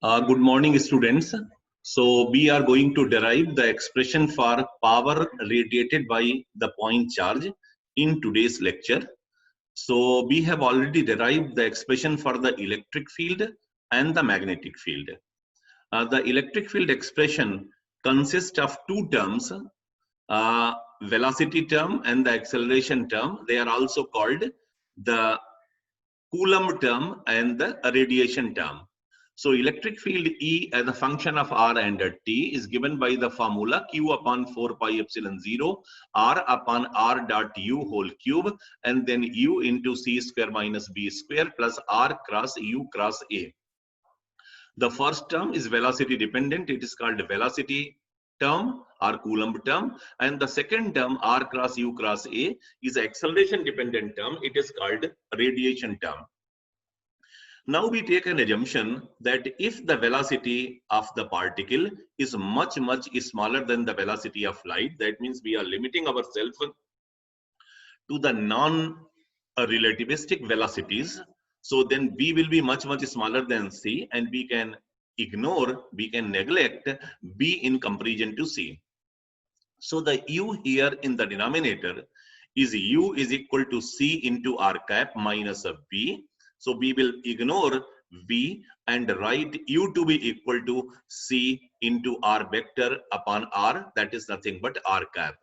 Good morning, students. So we are going to derive the expression for power radiated by the point charge in today's lecture. So we have already derived the expression for the electric field and the magnetic field. The electric field expression consists of two terms, uh, velocity term and the acceleration term. They are also called the Coulomb term and the radiation term. So electric field E as a function of R and T is given by the formula Q upon 4 pi epsilon 0 R upon R dot U whole cube and then U into C square minus B square plus R cross U cross A. The first term is velocity dependent. It is called velocity term or Coulomb term. And the second term R cross U cross A is acceleration dependent term. It is called radiation term. Now we take an assumption that if the velocity of the particle is much smaller than the velocity of light, that means we are limiting ourselves to the non-relativistic velocities. So then B will be much smaller than C, and we can neglect B in comparison to C. So the U here in the denominator is U is equal to C into R cap minus a B. So we will ignore V and write U to be equal to C into R vector upon R, that is nothing but R cap.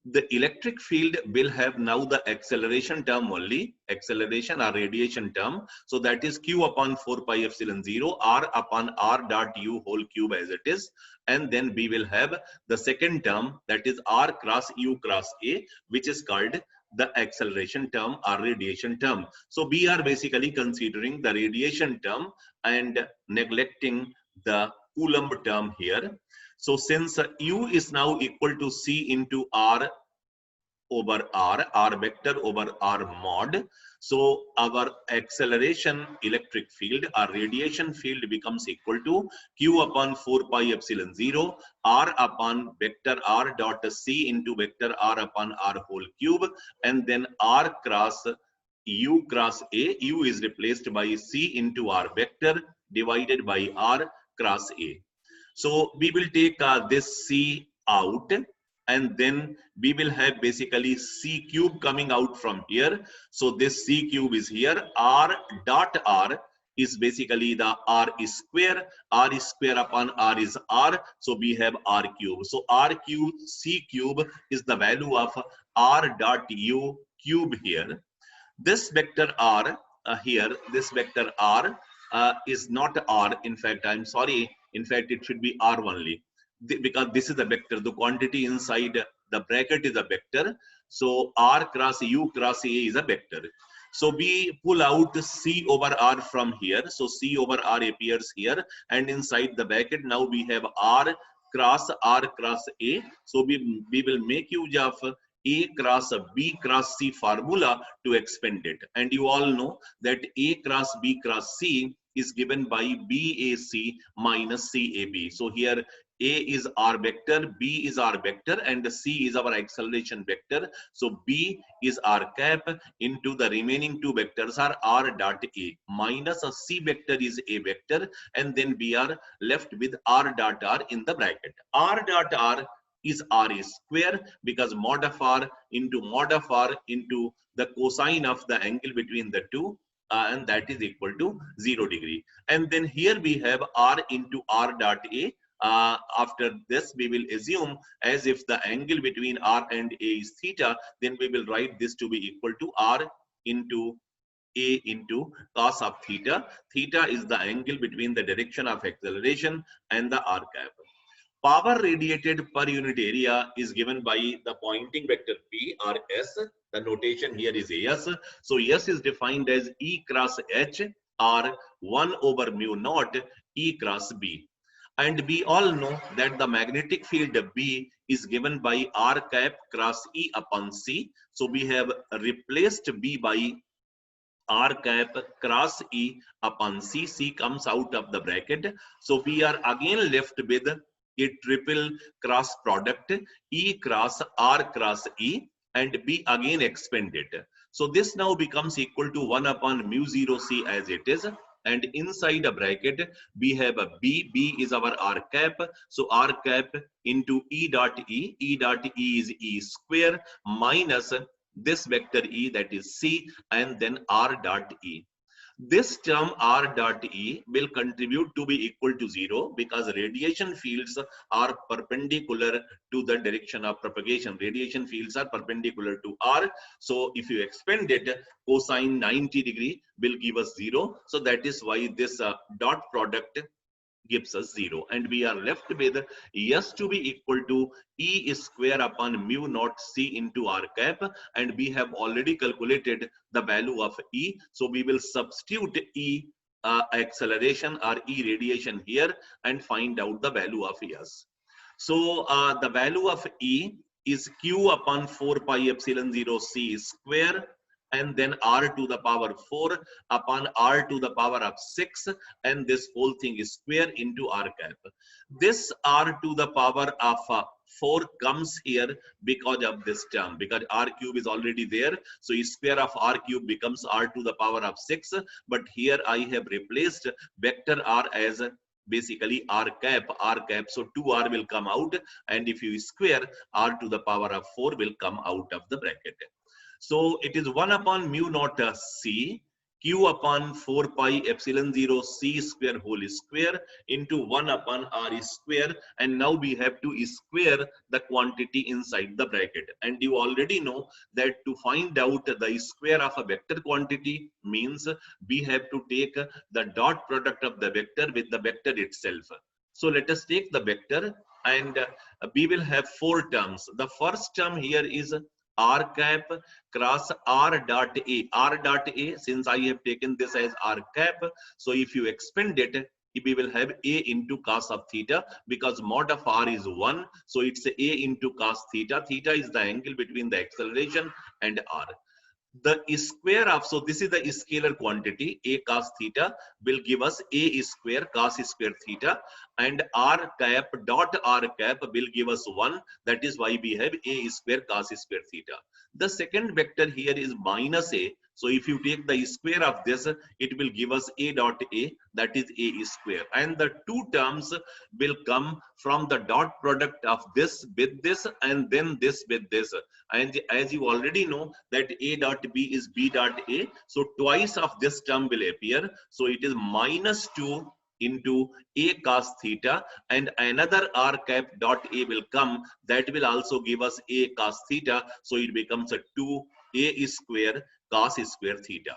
The electric field will have now the acceleration term only, acceleration or radiation term. So that is Q upon 4 pi epsilon 0 R upon R dot U whole cube as it is. And then we will have the second term, that is R cross U cross A, which is called the acceleration term or radiation term. So we are basically considering the radiation term and neglecting the Coulomb term here. So since U is now equal to C into R over R vector over R mod, so our acceleration electric field or radiation field becomes equal to Q upon 4 pi epsilon 0 R upon vector R dot C into vector R upon R whole cube and then R cross U cross A. U is replaced by C into R vector divided by R cross A. So we will take this C out and then we will have basically C cube coming out from here. So this C cube is here. R dot R is basically the R square upon R is R. So we have R cube. So R cube, C cube is the value of R dot U cube here. This vector R here, this vector R is not R. In fact, I'm sorry. In fact, it should be R only because this is the vector. The quantity inside the bracket is a vector. So R cross U cross A is a vector. So we pull out C over R from here. So C over R appears here and inside the bracket now we have R cross A. So we will make use of A cross B cross C formula to expand it. And you all know that A cross B cross C is given by BAC minus CAB. So here A is R vector, B is R vector, and C is our acceleration vector. So B is R cap into the remaining two vectors are R dot A minus a C vector is A vector, and then we are left with R dot R in the bracket. R dot R is R square because mod of R into the cosine of the angle between the two. And that is equal to 0 degree. And then here we have R into R dot A. After this, we will assume as if the angle between R and A is theta, then we will write this to be equal to R into A into cos of theta. Theta is the angle between the direction of acceleration and the R cap. Power radiated per unit area is given by the Poynting vector P or S. The notation here is S. So S is defined as E cross H or 1 over mu naught E cross B. And we all know that the magnetic field B is given by R cap cross E upon C. So we have replaced B by R cap cross E upon C. C comes out of the bracket. So we are again left with a triple cross product E cross R cross E and B again expanded. So this now becomes equal to 1 upon mu 0 C as it is. and inside a bracket we have a B. B is our R cap. So R cap into E dot E. E dot E is E square minus this vector E, that is C, and then R dot E. This term R dot E will contribute to be equal to 0 because radiation fields are perpendicular to the direction of propagation. Radiation fields are perpendicular to R. So if you expand it, cosine 90 degree will give us 0. So that is why this dot product gives us 0, and we are left with S to be equal to E square upon mu naught C into R cap, and we have already calculated the value of E. So we will substitute E acceleration or E radiation here and find out the value of S. So the value of E is Q upon 4 pi epsilon 0 C square, and then R to the power 4 upon R to the power of 6, and this whole thing is square into R cap. This R to the power of 4 comes here because of this term, because R cube is already there. So square of R cube becomes R to the power of 6. But here I have replaced vector R as basically R cap. So 2R will come out, and if you square, R to the power of 4 will come out of the bracket. So it is 1 upon mu naught C Q upon 4 pi epsilon 0 C square whole square into 1 upon R square, and now we have to square the quantity inside the bracket. And you already know that to find out the square of a vector quantity means we have to take the dot product of the vector with the vector itself. So let us take the vector, and we will have 4 terms. The first term here is R cap cross R dot A. R dot A, since I have taken this as R cap, so if you expand it, we will have A into cos of theta, because mod of R is 1. So it's A into cos theta. Theta is the angle between the acceleration and R. The square of, so this is the scalar quantity, A cos theta will give us A square cos square theta, and R cap dot R cap will give us 1. That is why we have A square cos square theta. The second vector here is minus A. So if you take the square of this, it will give us A dot A, that is A square. And the two terms will come from the dot product of this with this, and then this with this. And as you already know that A dot B is B dot A, so twice of this term will appear. So it is minus 2 into A cos theta, and another R cap dot A will come, that will also give us A cos theta. So it becomes a 2A square cos square theta.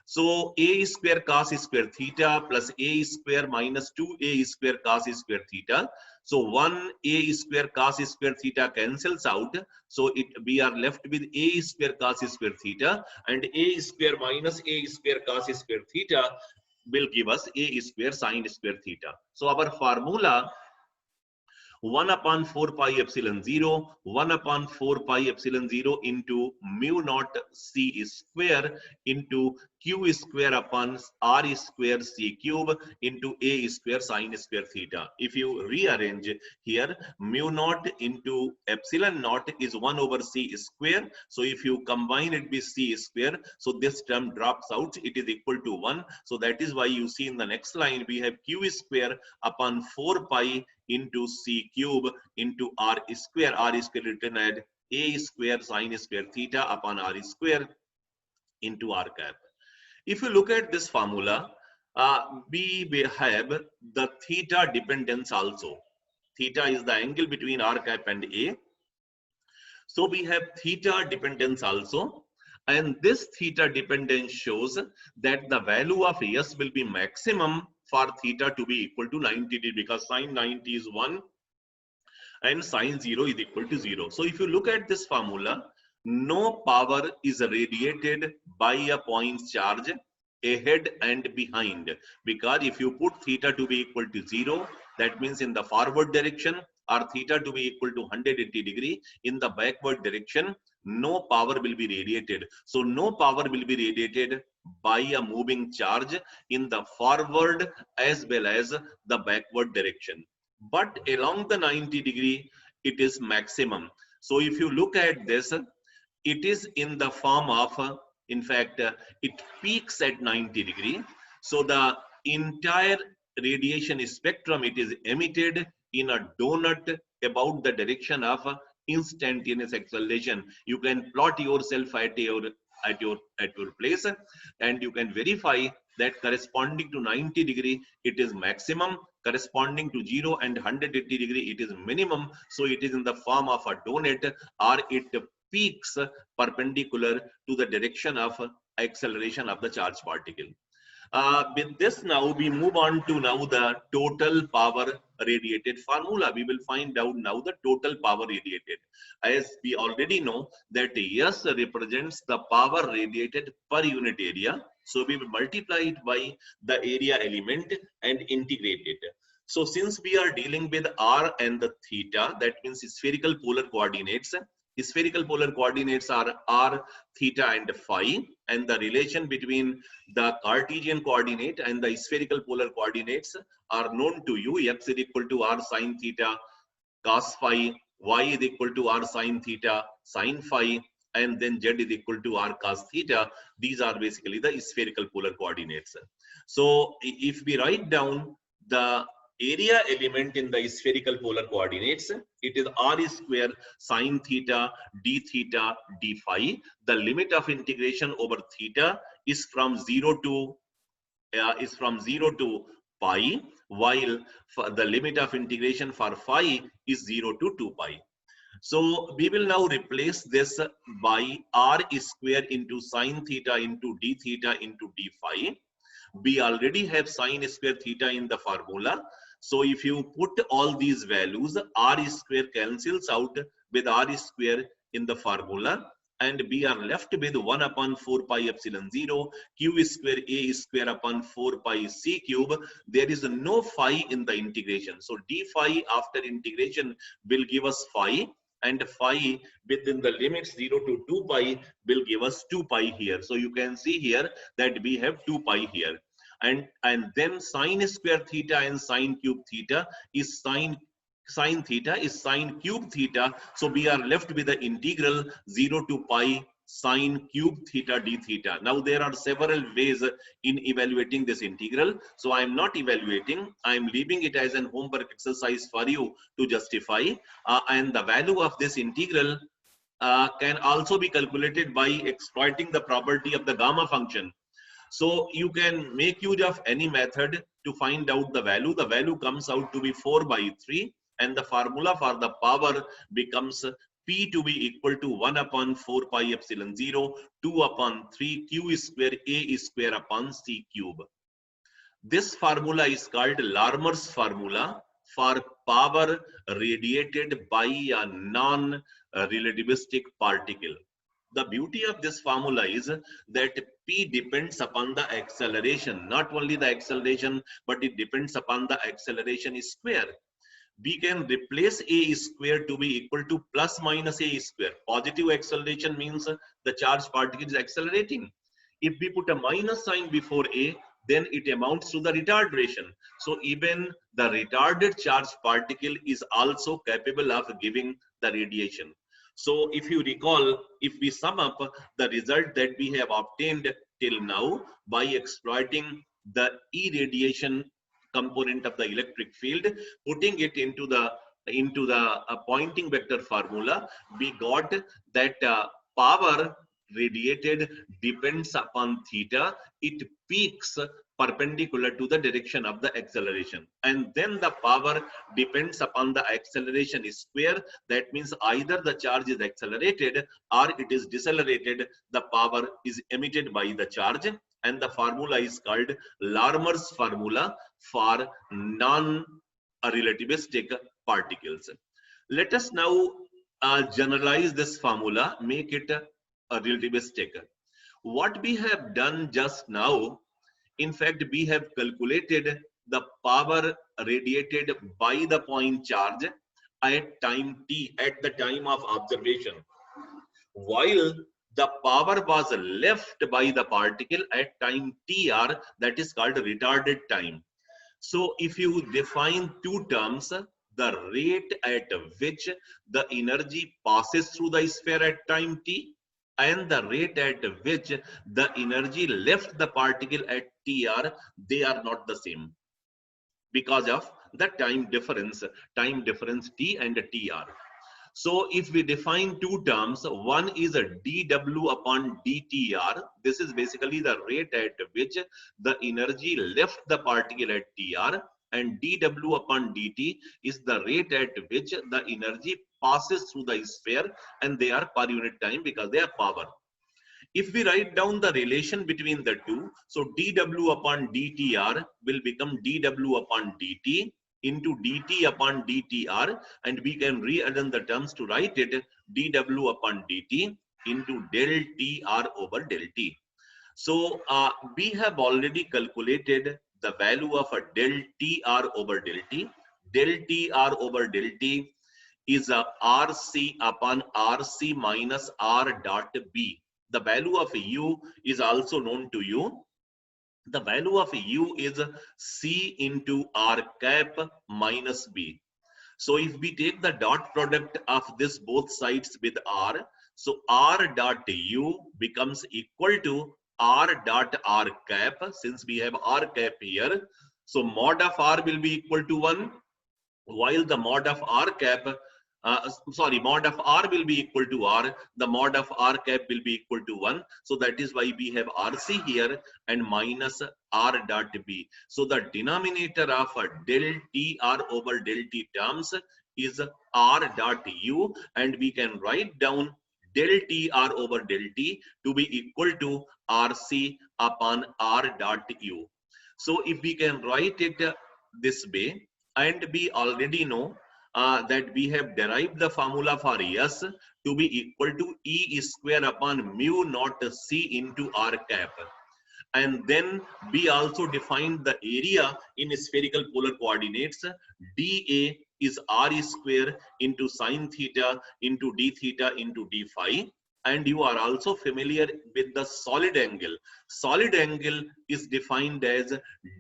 So A square cos square theta plus A square minus 2A square cos square theta. So 1A square cos square theta cancels out. So we are left with A square cos square theta, and A square minus A square cos square theta will give us A square sin square theta. So our formula 1 upon 4 pi epsilon 0, 1 upon 4 pi epsilon 0 into mu naught C square into Q square upon R square C cube into A square sin square theta. If you rearrange here, mu naught into epsilon naught is 1 over C square. So if you combine it with C square, so this term drops out, it is equal to 1. So that is why you see in the next line, we have Q square upon 4 pi into C cube into R square written as A square sin square theta upon R square into R cap. If you look at this formula, we have the theta dependence also. Theta is the angle between R cap and A. So we have theta dependence also. And this theta dependence shows that the value of S will be maximum for theta to be equal to 90 degree, because sin 90 is 1 and sin 0 is equal to 0. So if you look at this formula, no power is radiated by a point charge ahead and behind, because if you put theta to be equal to 0, that means in the forward direction, or theta to be equal to 180 degree in the backward direction, no power will be radiated. So no power will be radiated by a moving charge in the forward as well as the backward direction. But along the 90 degree, it is maximum. So if you look at this, it is in the form of, in fact, it peaks at 90 degree. So the entire radiation spectrum, it is emitted in a donut about the direction of instantaneous acceleration. You can plot yourself at your place, and you can verify that corresponding to 90° it is maximum, corresponding to 0 and 180° it is minimum. So it is in the form of a donut, or it peaks perpendicular to the direction of acceleration of the charged particle. With this, now we move on to now the total power radiated formula. We will find out now the total power radiated. As we already know that S represents the power radiated per unit area. So we will multiply it by the area element and integrate it. So since we are dealing with R and the theta, that means spherical polar coordinates. Spherical polar coordinates are R, theta and phi, and the relation between the Cartesian coordinate and the spherical polar coordinates are known to you. X is equal to R sine theta cos phi, y is equal to R sine theta sine phi, and then z is equal to R cos theta. These are basically the spherical polar coordinates. So if we write down the area element in the spherical polar coordinates, it is R square sine theta d theta d phi. The limit of integration over theta is from 0 to pi, while the limit of integration for phi is 0 to 2 pi. So we will now replace this by R square into sine theta into d theta into d phi. We already have sine square theta in the formula. So if you put all these values, R square cancels out with R square in the formula, and we are left with 1 upon 4 pi epsilon 0 q square a square upon 4 pi c cube. There is no phi in the integration. So d phi after integration will give us phi, and phi within the limits 0 to 2 pi will give us 2 pi here. So you can see here that we have 2 pi here. And then sine square theta and sine cube theta is sine theta is sine cube theta. So we are left with the integral 0 to pi sine cube theta d theta. Now there are several ways in evaluating this integral. So I am not evaluating. I am leaving it as an homework exercise for you to justify. And the value of this integral can also be calculated by exploiting the property of the gamma function. So you can make use of any method to find out the value. The value comes out to be 4 by 3, and the formula for the power becomes P to be equal to 1 upon 4 pi epsilon 0, 2 upon 3 q square a square upon c cube. This formula is called Larmor's formula for power radiated by a non-relativistic particle. The beauty of this formula is that P depends upon the acceleration, not only the acceleration, but it depends upon the acceleration square. We can replace a square to be equal to plus minus a square. Positive acceleration means the charged particle is accelerating. If we put a minus sign before a, then it amounts to the retardation. So even the retarded charged particle is also capable of giving the radiation. So if you recall, if we sum up the result that we have obtained till now by exploiting the irradiation component of the electric field, putting it into the Poynting vector formula, we got that power radiated depends upon theta. It peaks perpendicular to the direction of the acceleration, and then the power depends upon the acceleration square. That means either the charge is accelerated or it is decelerated. The power is emitted by the charge, and the formula is called Larmor's formula for non-relativistic particles. Let us now generalize this formula, make it a relativistic. What we have done just now, in fact, we have calculated the power radiated by the point charge at time t, at the time of observation, while the power was left by the particle at time tr, that is called retarded time. So if you define two terms, the rate at which the energy passes through the sphere at time t, and the rate at which the energy left the particle at TR, they are not the same because of the time difference T and TR. So if we define two terms, one is a dW upon dTr. This is basically the rate at which the energy left the particle at TR, and dW upon dt is the rate at which the energy passes through the sphere, and they are per unit time because they are power. If we write down the relation between the two, so dW upon dTr will become dW upon dt into dt upon dTr, and we can rearrange the terms to write it dW upon dt into del TR over del T. So we have already calculated the value of a del TR over del T. Del TR over del T is a RC upon RC minus R dot B. The value of U is also known to you. The value of U is C into R cap minus B. So if we take the dot product of this both sides with R, so R dot U becomes equal to R dot R cap. Since we have R cap here, so mod of R will be equal to 1, while the mod of R cap, mod of R will be equal to R, the mod of R cap will be equal to 1. So that is why we have RC here and minus R dot B. So the denominator of del TR over del T terms is R dot U, and we can write down del TR over del T to be equal to RC upon R dot U. So if we can write it this way, and we already know that we have derived the formula for S to be equal to E square upon mu naught C into R cap. And then we also defined the area in spherical polar coordinates. dA is R square into sine theta into d theta into d phi. And you are also familiar with the solid angle. Solid angle is defined as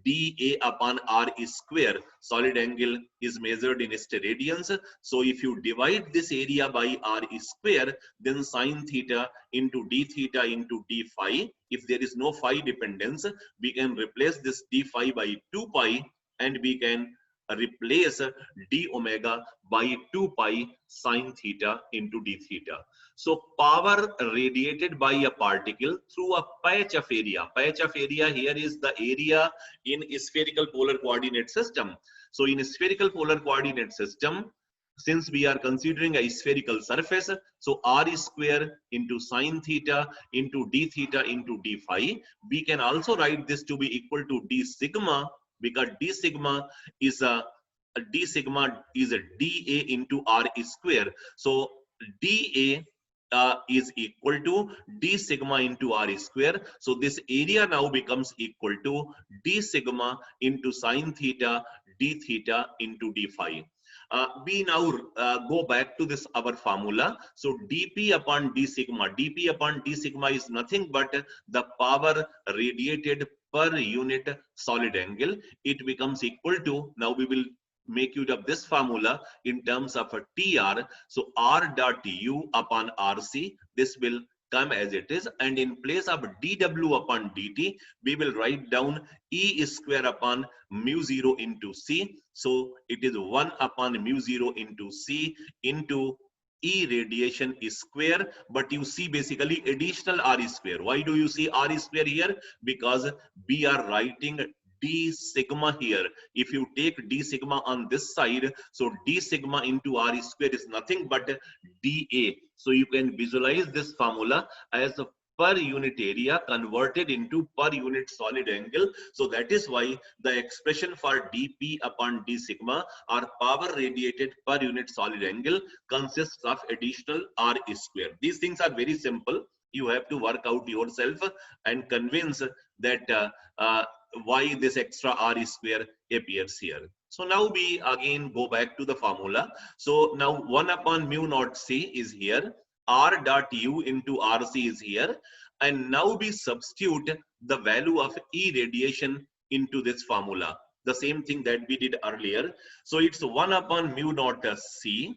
dA upon R square. Solid angle is measured in steradians. So if you divide this area by R square, then sine theta into d theta into d phi. If there is no phi dependence, we can replace this d phi by 2 pi, and we can replace d omega by 2 pi sine theta into d theta. So power radiated by a particle through a patch of area. Patch of area here is the area in spherical polar coordinate system. So in spherical polar coordinate system, since we are considering a spherical surface, so R square into sine theta into d theta into d phi, we can also write this to be equal to d sigma, because d sigma is a dA into R square. So dA is equal to d sigma into R square. So this area now becomes equal to d sigma into sine theta d theta into d phi. We now go back to this our formula. So dP upon d sigma. dP upon d sigma is nothing but the power radiated per unit solid angle. It becomes equal to, now we will make use of this formula in terms of a TR. So R dot U upon RC, this will come as it is, and in place of dW upon dt, we will write down E square upon mu 0 into C. So it is 1 upon mu 0 into C into E radiation is square, but you see basically additional R square. Why do you see R square here? Because we are writing d sigma here. If you take d sigma on this side, so d sigma into R square is nothing but dA. So you can visualize this formula as a per unit area converted into per unit solid angle. So that is why the expression for dP upon d sigma, or power radiated per unit solid angle, consists of additional R square. These things are very simple. You have to work out yourself and convince that why this extra R square appears here. So now we again go back to the formula. So now 1 upon mu naught C is here, R dot U into RC is here, and now we substitute the value of E radiation into this formula. The same thing that we did earlier. So it's 1 upon mu naught C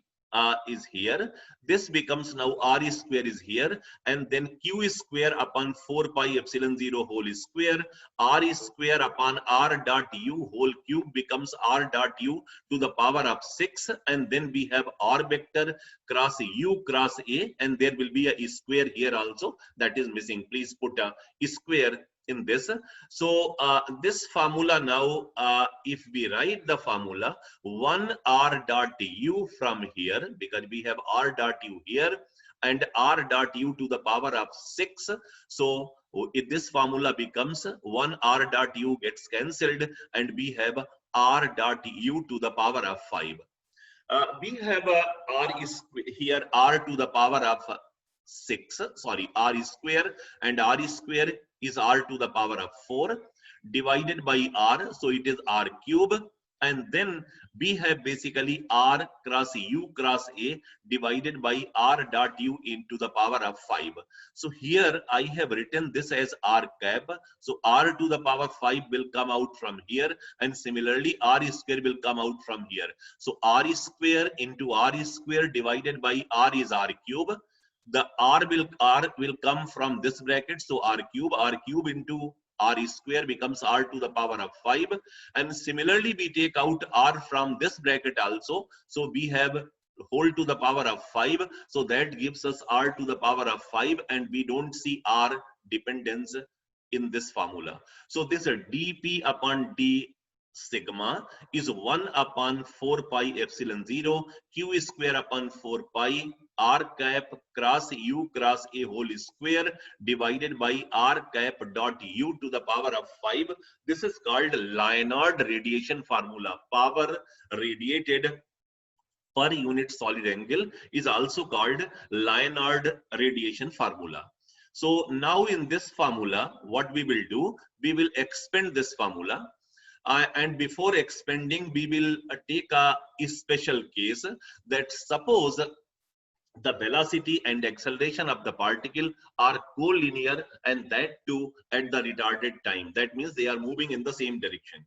is here. This becomes now r square is here, and then q square upon 4 pi epsilon 0 whole square, r square upon r dot u whole cube becomes r dot u to the power of 6, and then we have r vector cross u cross a, and there will be a square here also that is missing. Please put a square in this. So this formula now, if we write the formula 1 r dot u from here, because we have r dot u here and r dot u to the power of 6. So if this formula becomes 1 r dot u gets cancelled, and we have r dot u to the power of 5. We have r is here r to the power of 6, sorry, r square, and r square is r to the power of 4 divided by r, so it is r cube, and then we have basically r cross u cross a divided by r dot u into the power of 5. So here I have written this as r cap, so r to the power 5 will come out from here, and similarly r square will come out from here. So r square into r square divided by r is r cube. The r will come from this bracket, so r cube into r square becomes r to the power of 5, and similarly we take out r from this bracket also, so we have whole to the power of 5, so that gives us r to the power of 5, and we don't see r dependence in this formula. So this dp upon d sigma is 1 upon 4 pi epsilon 0 q square upon 4 pi r cap cross u cross a whole square divided by r cap dot u to the power of 5. This is called Liénard radiation formula. Power radiated per unit solid angle is also called Liénard radiation formula. So now in this formula, what we will do, we will expand this formula. And before expanding, we will take a special case that suppose the velocity and acceleration of the particle are collinear, and that too at the retarded time. That means they are moving in the same direction.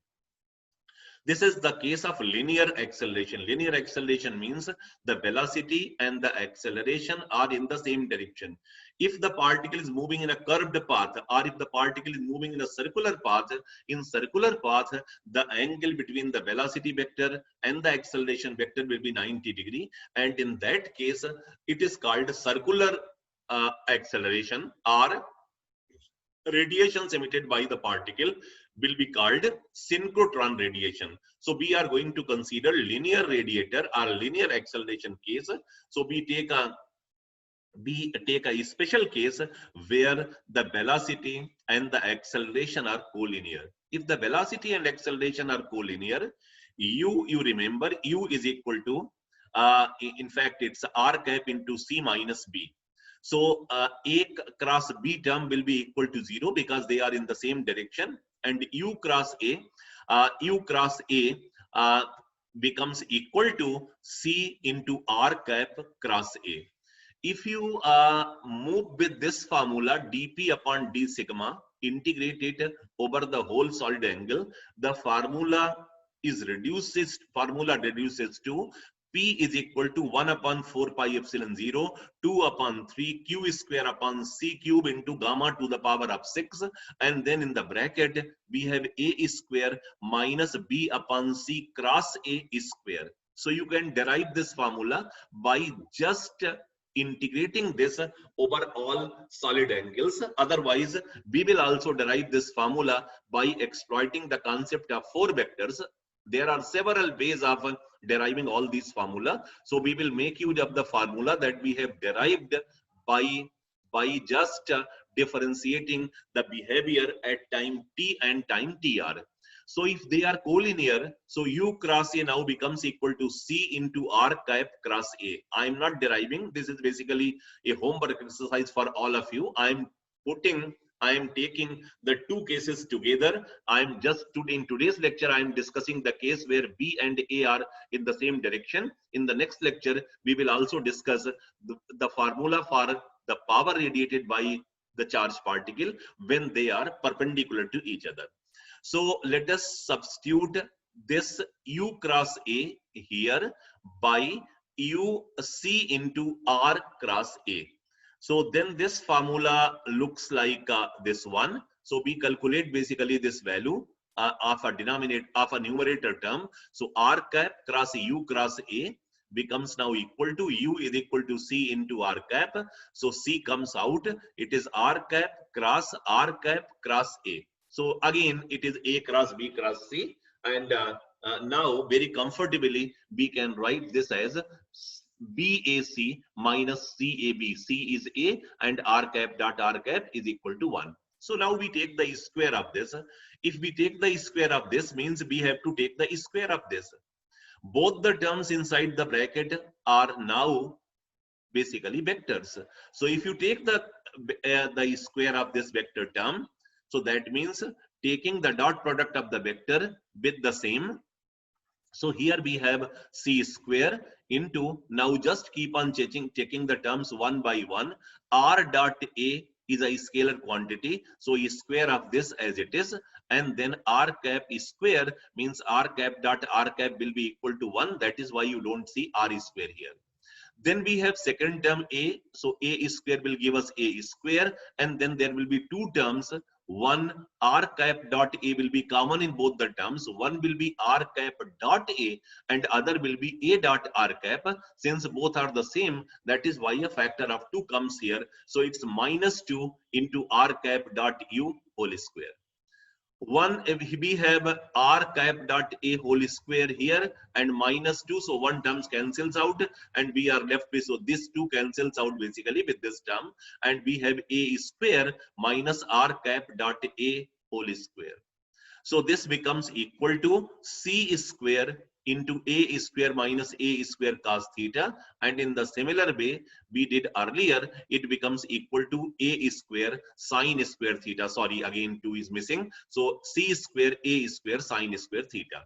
This is the case of linear acceleration. Linear acceleration means the velocity and the acceleration are in the same direction. If the particle is moving in a curved path, or if the particle is moving in a circular path, in circular path, the angle between the velocity vector and the acceleration vector will be 90 degree. And in that case, it is called circular acceleration, or radiations emitted by the particle will be called synchrotron radiation. So we are going to consider linear radiator or linear acceleration case. So we take a special case where the velocity and the acceleration are collinear. If the velocity and acceleration are collinear, you remember u is equal to in fact it's r cap into c minus b. So a cross b term will be equal to 0 because they are in the same direction, and u cross a becomes equal to c into r cap cross a. If you move with this formula dp upon d sigma, integrate it over the whole solid angle, the formula reduces to P is equal to 1 upon 4 pi epsilon 0, 2 upon 3 q square upon c cube into gamma to the power of 6. And then in the bracket, we have a square minus b upon c cross a square. So you can derive this formula by just integrating this over all solid angles. Otherwise, we will also derive this formula by exploiting the concept of 4 vectors. There are several ways of deriving all these formula. So we will make use of the formula that we have derived by just differentiating the behavior at time t and time tr. So if they are collinear, so u cross a now becomes equal to c into r cap cross a. I am not deriving. This is basically a homework exercise for all of you. I am taking the two cases together. In today's lecture, I am discussing the case where B and A are in the same direction. In the next lecture, we will also discuss the formula for the power radiated by the charged particle when they are perpendicular to each other. So let us substitute this u cross A here by u c into r cross a. So then this formula looks like this one. So we calculate basically this value of a denominator of a numerator term. So r cap cross u cross a becomes now equal to u is equal to c into r cap. So c comes out. It is r cap cross a. So again, it is a cross b cross c, and now very comfortably we can write this as BAC minus CAB. C is A and R cap dot R cap is equal to 1. So now we take the square of this. If we take the square of this, means we have to take the square of this. Both the terms inside the bracket are now basically vectors. So if you take the square of this vector term, so that means taking the dot product of the vector with the same. So here we have c square into, now just keep on checking the terms one by one. R dot a is a scalar quantity, so square of this as it is, and then r cap square means r cap dot r cap will be equal to 1. That is why you don't see r square here. Then we have second term a, so a square will give us a square, and then there will be two terms. One r cap dot a will be common in both the terms. One will be r cap dot a and other will be a dot r cap. Since both are the same, that is why a factor of 2 comes here. So it's minus 2 into r cap dot u whole square. One, if we have r cap dot a whole square here and minus 2, so one term cancels out and we are left with, so this 2 cancels out basically with this term, and we have a square minus r cap dot a whole square. So this becomes equal to c square into a square minus a square cos theta, and in the similar way we did earlier, it becomes equal to a square sine square theta. Sorry, again 2 is missing. So c square a square sine square theta.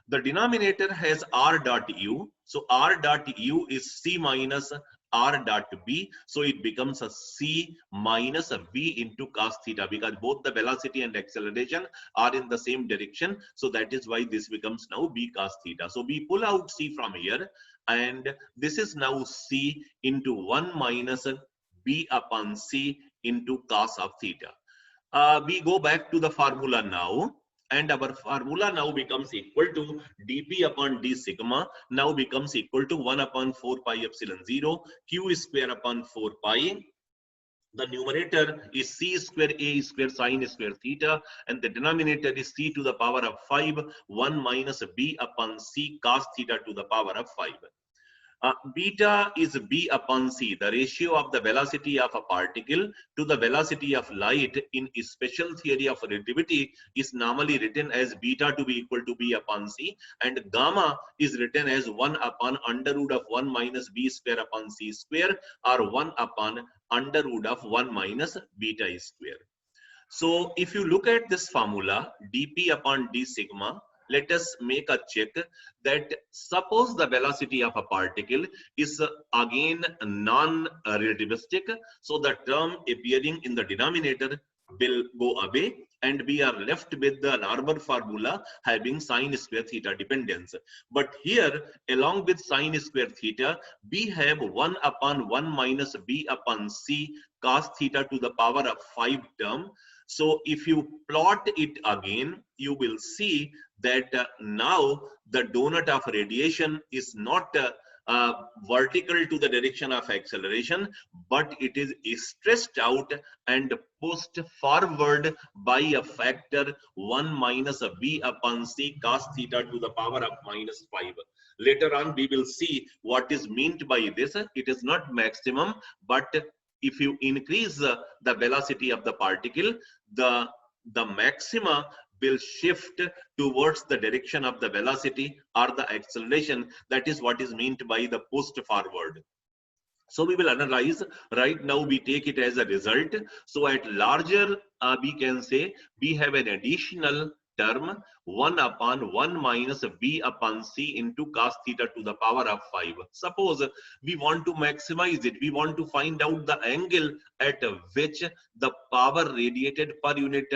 The denominator has r dot u. So r dot u is c minus r dot b. So it becomes a c minus a v into cos theta, because both the velocity and acceleration are in the same direction. So that is why this becomes now b cos theta. So we pull out c from here, and this is now c into 1 minus b upon c into cos of theta. We go back to the formula now, and our formula now becomes equal to dp upon d sigma now becomes equal to 1 upon 4 pi epsilon 0 q square upon 4 pi. The numerator is c square a square sine square theta, and the denominator is c to the power of 5 1 minus b upon c cos theta to the power of 5. Beta is b upon c, the ratio of the velocity of a particle to the velocity of light in special theory of relativity is normally written as beta to be equal to b upon c, and gamma is written as 1 upon under root of 1 minus b square upon c square, or 1 upon under root of 1 minus beta square. So if you look at this formula dp upon d sigma, let us make a check that suppose the velocity of a particle is again non-relativistic, so the term appearing in the denominator will go away and we are left with the normal formula having sine square theta dependence. But here along with sine square theta we have 1 upon 1 minus b upon c cos theta to the power of 5 term. So if you plot it again, you will see that now the donut of radiation is not vertical to the direction of acceleration, but it is stretched out and pushed forward by a factor 1 minus a b upon c cos theta to the power of minus 5. Later on, we will see what is meant by this. It is not maximum, but if you increase the velocity of the particle, the maxima will shift towards the direction of the velocity or the acceleration. That is what is meant by the pushed forward. So we will analyze. Right now we take it as a result. So at larger, we can say we have an additional term 1 upon 1 minus b upon c into cos theta to the power of 5. Suppose we want to maximize it. We want to find out the angle at which the power radiated per unit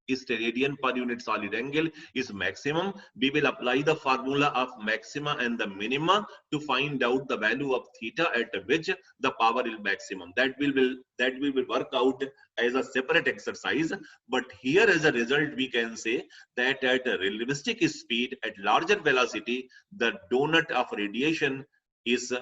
is radian per unit solid angle is maximum, we will apply the formula of maxima and the minima to find out the value of theta at which the power is maximum. That we will work out as a separate exercise. But here as a result, we can say that at a relativistic speed, at larger velocity, the donut of radiation is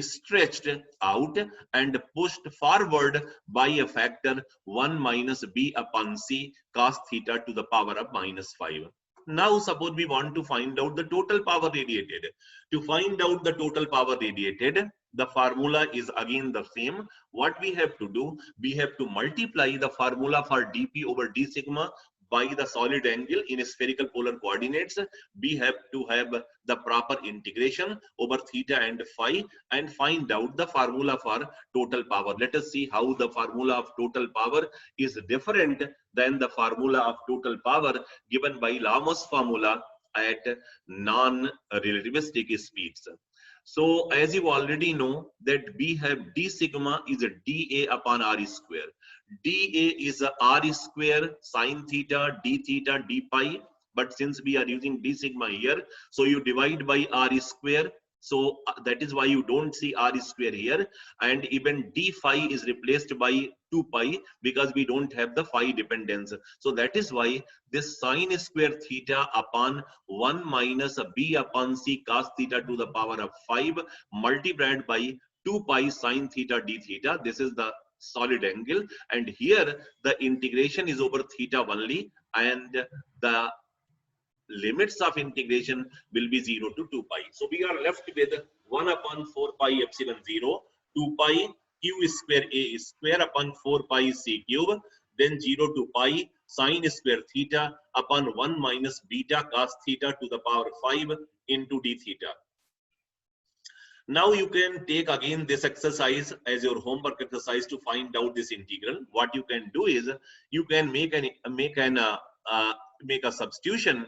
stretched out and pushed forward by a factor 1 minus b upon c cos theta to the power of -5. Now suppose we want to find out the total power radiated. To find out the total power radiated, the formula is again the same. What we have to do, we have to multiply the formula for dp over d sigma by the solid angle in spherical polar coordinates. We have to have the proper integration over theta and phi and find out the formula for total power. Let us see how the formula of total power is different than the formula of total power given by Lamar's formula at non-relativistic speeds. So as you already know that we have d sigma is a dA upon r square. dA is a r square sine theta d theta d pi, but since we are using d sigma here, so you divide by r square. So that is why you don't see r square here, and even d phi is replaced by 2 pi because we don't have the phi dependence. So that is why this sine square theta upon 1 minus b upon c cos theta to the power of 5 multiplied by 2 pi sine theta d theta. This is the solid angle, and here the integration is over theta only, and the limits of integration will be 0 to 2 pi. So we are left with 1 upon 4 pi epsilon 0, 2 pi q square a square upon 4 pi c cube, then 0 to pi sine square theta upon 1 minus beta cos theta to the power 5 into d theta. Now you can take again this exercise as your homework exercise to find out this integral. What you can do is you can make a substitution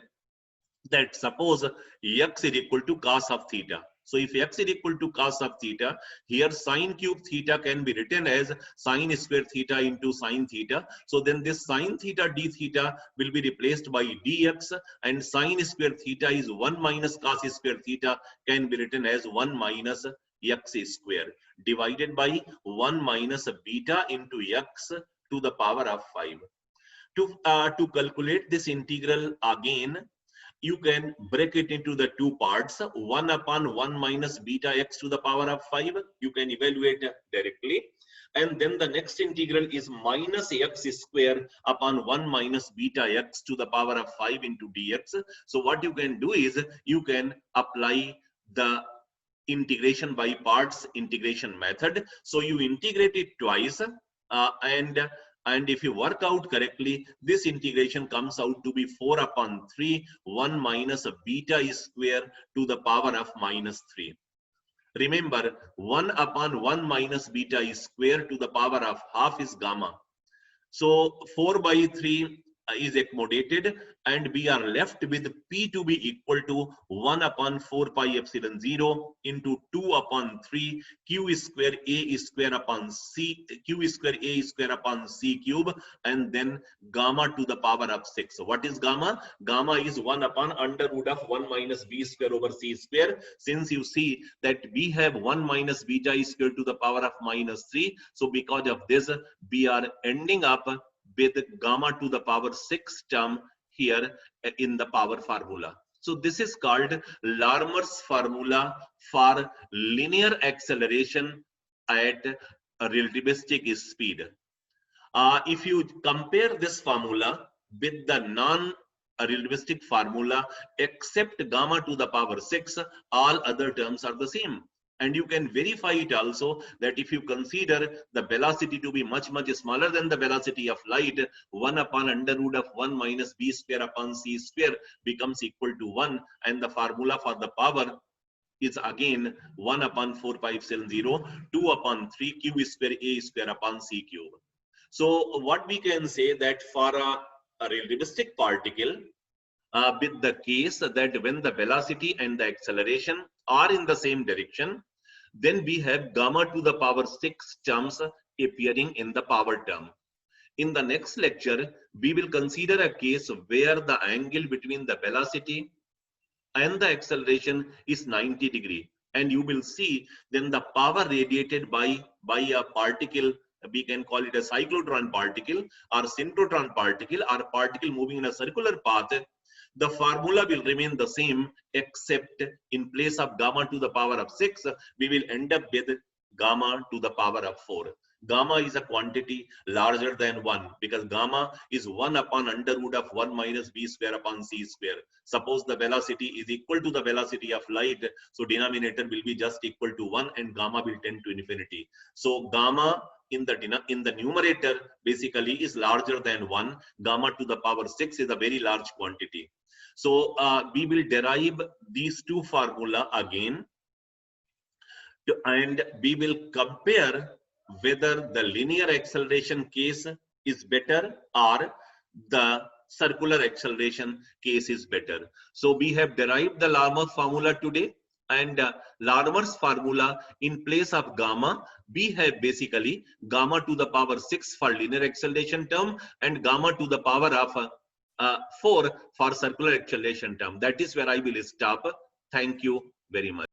that suppose x is equal to cos of theta. So if x is equal to cos of theta, here sine cube theta can be written as sine square theta into sine theta. So then this sine theta d theta will be replaced by dx, and sine square theta is 1 minus cos square theta can be written as 1 minus x square divided by 1 minus beta into x to the power of 5. To calculate this integral again, you can break it into the two parts. 1 upon 1 minus beta x to the power of 5. You can evaluate directly. And then the next integral is minus x square upon 1 minus beta x to the power of 5 into dx. So what you can do is you can apply the integration by parts integration method. So you integrate it twice, and if you work out correctly, this integration comes out to be 4 upon 3, 1 minus beta square to the power of -3. Remember, 1 upon 1 minus beta square to the power of half is gamma. So 4 by 3 is accommodated, and we are left with P to be equal to 1 upon 4 pi epsilon 0 into 2 upon 3 q square a square upon c, q square a square upon c cube, and then gamma to the power of 6. So what is gamma? Gamma is 1 upon under root of 1 minus b square over c square. Since you see that we have 1 minus beta square to the power of -3, so because of this, we are ending up with gamma to the power 6 term here in the power formula. So this is called Larmor's formula for linear acceleration at a relativistic speed. If you compare this formula with the non-relativistic formula, except gamma to the power 6, all other terms are the same. And you can verify it also that if you consider the velocity to be much smaller than the velocity of light, 1 upon under root of 1 minus b square upon c square becomes equal to 1, and the formula for the power is again 1 upon 4 pi epsilon 0, 2 upon 3 q square a square upon c cube. So what we can say that for a relativistic particle, with the case that when the velocity and the acceleration are in the same direction, then we have gamma to the power 6 terms appearing in the power term. In the next lecture, we will consider a case where the angle between the velocity and the acceleration is 90 degree, and you will see then the power radiated by a particle, we can call it a cyclotron particle or synchrotron particle or a particle moving in a circular path. The formula will remain the same, except in place of gamma to the power of 6, we will end up with gamma to the power of 4. Gamma is a quantity larger than 1 because gamma is 1 upon under root of 1 minus b square upon c square. Suppose the velocity is equal to the velocity of light, so denominator will be just equal to 1 and gamma will tend to infinity. So gamma in the numerator basically is larger than 1. Gamma to the power 6 is a very large quantity. So we will derive these two formula again, and we will compare whether the linear acceleration case is better or the circular acceleration case is better. So we have derived the Larmor formula today, and Larmor's formula in place of gamma, we have basically gamma to the power 6 for linear acceleration term and gamma to the power of 4 for circular acceleration term. That is where I will stop. Thank you very much.